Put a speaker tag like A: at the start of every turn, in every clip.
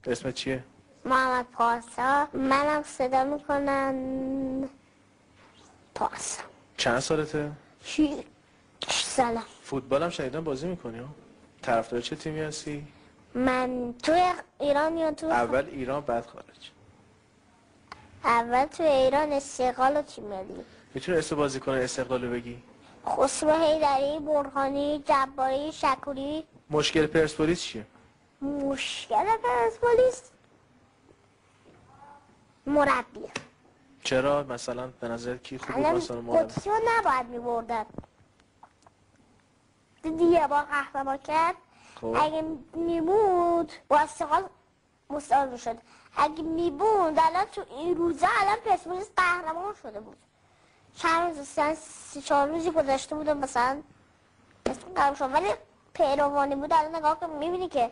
A: اسمت چیه؟
B: محمد پارسا. منم صدا میکنن پارسا.
A: چند سالته؟
B: 6 سالم.
A: فوتبال هم شنیدم بازی میکنی ها؟ طرفدار چه تیمی هستی؟
B: من توی ایران یا تو
A: اول ایران بعد خارج.
B: اول توی ایران استقلال و تیم ملی.
A: میتونی اسم بازیکن استقلال رو بگی؟
B: خسرو حیدری، برهانی، جباری، شکوری.
A: مشکل پرسپولیس چیه؟
B: مشکل پرسپولیس مربی.
A: چرا مثلا به نظر کی خوب بود
B: الان
A: مثلا مربی؟
B: قدسی رو نباید میبردن. دیدی یه بار قهرمان کرد.
A: خب
B: اگه میبود با استقلال مساوی میشد. اگه میبود الان تو این روزا الان پرسپولیس قهرمان شده بود. چند روز 3-4 روزی گذشته بود مثلا اسم قهرمان شد، ولی پیروانی بود. الان نگاه کن میبینی که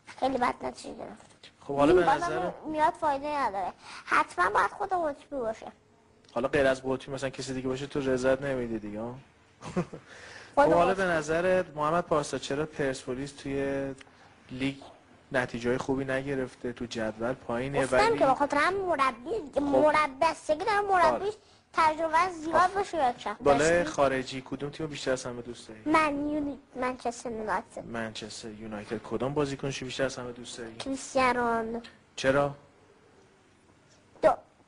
B: خیلی بد نتیجه گرفت.
A: خب حالا به
B: این
A: نظر
B: بازم میاد فایده نداره. حتما باید خود قطبی باشه.
A: حالا غیر از قطبی مثلا کسی دیگه باشه تو رضایت نمیدی دیگه ها؟ خب
B: خود
A: حالا
B: قطبی.
A: به نظرت محمد پارسا چرا پرسپولیس توی لیگ نتیجه خوبی نگرفته، تو جدول پایینه
B: گفتم
A: ولی
B: که بخاطر هم مربی بستگی داره مربیش تجربه زیاد باشه یا چه.
A: بالای خارجی کدوم تیم بیشتر از همه دوست داری؟
B: منچستر یونایتد.
A: منچستر یونایتد. کدوم بازیکنش بیشتر از همه دوست داری؟
B: کریستیانو رونالدو.
A: چرا؟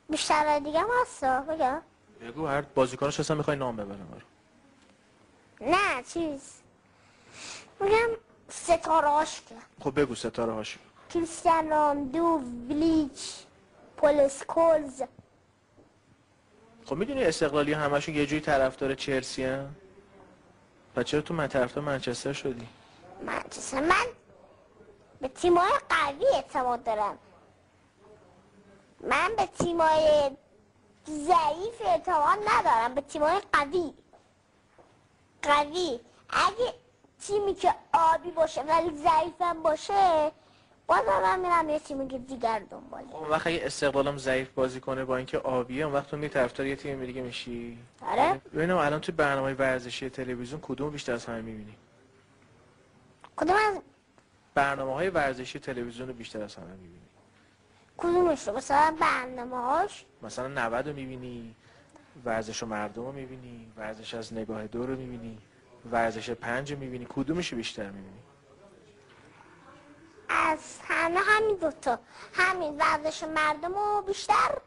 B: بیشتر دیگه هم هستا بگم.
A: بگو هر بازیکنش اصلا میخوای نام ببرم برو.
B: نه چیز میگم ستارهاش که
A: خب بگو ستاره هاشو.
B: کریستیانو رونالدو، ویلیچ، پول اسکولز.
A: خب میدونی استقلالی همشون یه جوری طرفدار چلسی ان؟ پس چرا تو من طرفدار منچستر شدی؟
B: منچستر. من به تیم‌های قوی اعتماد دارم. من به تیم‌های ضعیف اعتماد ندارم. به تیم‌های قوی. اگه تیمی که آبی باشه ولی ضعیفم باشه بازم من میرم یه تیمی که دیگر دنبال.
A: اون وقت اگه استقلالم ضعیف بازی کنه با اینکه آبیه اون وقت تو می طرفدار یه تیم دیگه میشی؟
B: آره.
A: ببینم الان تو برنامه ورزشی تلویزیون کدوم بیشتر از همه میبینی؟
B: کدوم از
A: برنامه‌های ورزشی تلویزیون رو بیشتر از همه میبینی؟
B: کدومش رو؟ مثلا برنامه‌هاش
A: مثلا 90 رو میبینی، ورزش و مردم رو میبینی، ورزش از نگاه دو رو میبینی، ورزش 5 رو میبینی، کدومش بیشتر میبینی؟
B: از همه همین دوتا. همین ورزش مردم رو بیشتر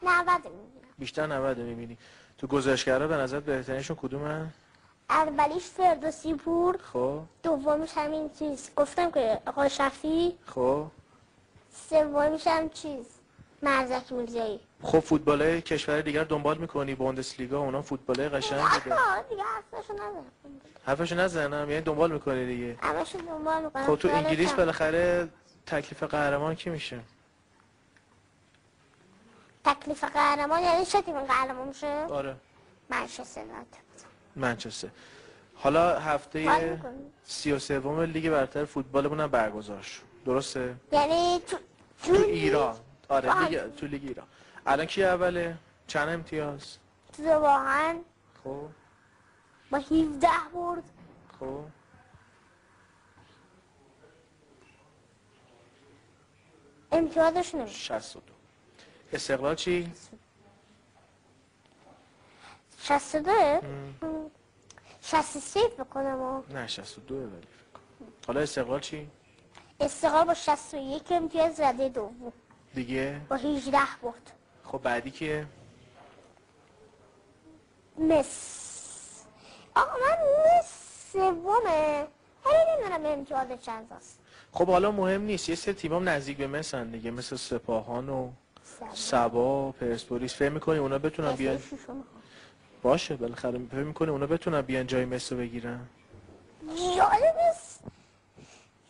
B: 90 میبینم.
A: بیشتر 90 رو میبینی. تو گزارشگرها به نظر بهترینشون کدومه؟
B: اولیش فردوسی پور.
A: خب
B: دومیش همین چیز گفتم که آقای شفیع.
A: خب
B: سومیش هم چیز مرزک میرزایی.
A: خب فوتبال کشور دیگر دنبال میکنی؟ بوندسلیگا اونا فوتبال قشنگ بوده.
B: دیگه حرفشو نزن.
A: حرفشو نزنم یعنی دنبال میکنی دیگه.
B: همشو دنبال میکنم.
A: خب تو انگلیس بالاخره تکلیف قهرمان کی میشه؟
B: تکلیف قهرمان یعنی چه تیم قهرمان میشه؟
A: آره
B: منچستر یونایتد.
A: منچستر. حالا
B: حال
A: هفته
B: می‌کنی؟
A: 33 لیگ برتر فوتبالمون هم برگزار شد. درسته؟
B: یعنی
A: تو ایران. آره
B: آه.
A: لیگ تو لیگ ایران. الان کی اوله؟ چند امتیاز؟
B: تو واقعا
A: خب
B: با 17 برد.
A: خب
B: امتیازش نمیشه.
A: 62. استقلال چی؟
B: 62 63 بکنم.
A: نه 62 ولی فکر کنم. حالا استقلال چی؟
B: استقلال با 61 امتیاز رده دوم
A: دیگه؟
B: با 18 برد.
A: خب بعدی کیه؟
B: آقا من سومه ولی نمیدونم امتیاز چند است.
A: خب حالا مهم نیست، یه سری تیمام نزدیک به مثل دیگه، مثل سپاهان و سبا، پرسپولیس. فکر می‌کنی اونا بتونن بیان؟ باشه بالاخره فکر می‌کنی اونا بتونن بیان جای مثل بگیرن؟
B: جالب است.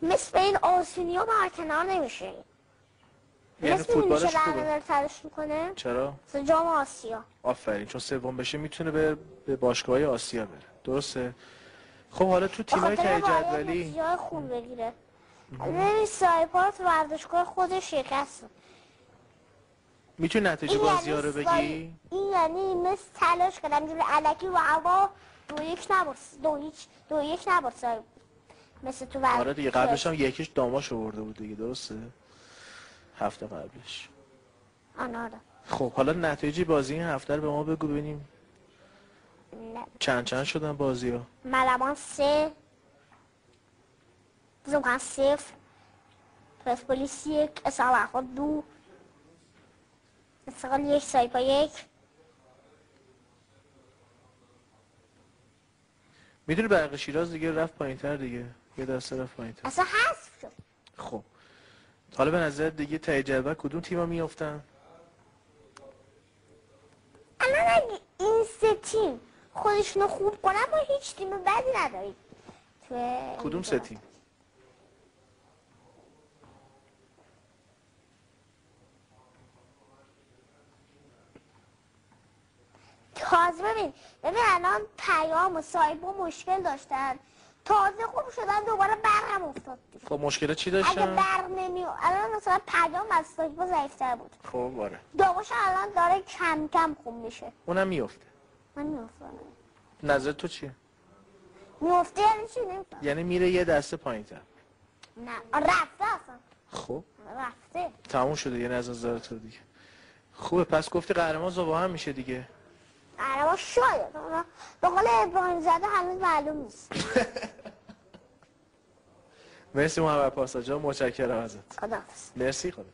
B: مثل این آسونیا برکنار نمیشه.
A: یعنی
B: مثل
A: فوتبالش
B: میشه
A: خوبه.
B: برنامه تلاش میکنه.
A: چرا؟
B: مثل جام آسیا.
A: آفرین، چون سوم بشه میتونه به باشگاه‌های آسیا بره. درسته؟ خب حالا تو تیمای ته جدولی
B: نتیجه خوب بگیره. ببین سایپا ورزشگاه خودش شکست.
A: میتونی نتیجه بازی‌ها رو بگی؟
B: این یعنی مثل تلاش کردم جوری الکی و هوا 2-1 نبرد. 2-1 نبرد سایپا. مثل تو ورزش.
A: آره دیگه قبلش هم یکیش داماش آورده بود دیگه. درسته؟ هفته قبلش.
B: آره.
A: خب حالا نتایج بازی این هفته رو به ما بگو ببینیم چند شدن بازی ها.
B: ملمان 3 زوکان 0 پرسپولیس 1 استقلال 2 استقلال 1 سایپا 1.
A: میدونی برق شیراز دیگه رفت پایین‌تر دیگه، یه دسته رفت پایین‌تر.
B: اصلا حذف شد.
A: خب حالا به نظر دیگه ته جدول کدوم تیم‌ها میافتن؟
B: الان اگه این 3 تیم خودشونو خوب کنن ما هیچ تیم بدی نداریم.
A: کدوم 3 تیم؟
B: تازه ببین الان پیام و سایبا مشکل داشتن، تازه خوب شدن دوباره برقم افتاد.
A: خب مشکل چی
B: اگه
A: داشتن؟
B: برق الان مثلا پیام از سایبا ضعیف‌تر بود.
A: خب آره.
B: داغوش الان داره کم کم خوب میشه.
A: اونم میفته.
B: من میافتم.
A: نظر تو چیه؟
B: میفته یعنی چی؟ نمیفهم.
A: یعنی میره یه دسته پایین‌تر.
B: نه رفته اصلا.
A: خب
B: رفته.
A: تموم شده یعنی از نظر تو دیگه. خوبه پس گفتی قهرمان زباهم میشه دیگه.
B: قهرمان شاید. به قول ابراهیم زاده هنوز معلوم نیست.
A: مرسی محمد پاساجان، متشکرم ازت.
B: خداحافظ.
A: مرسی خدا.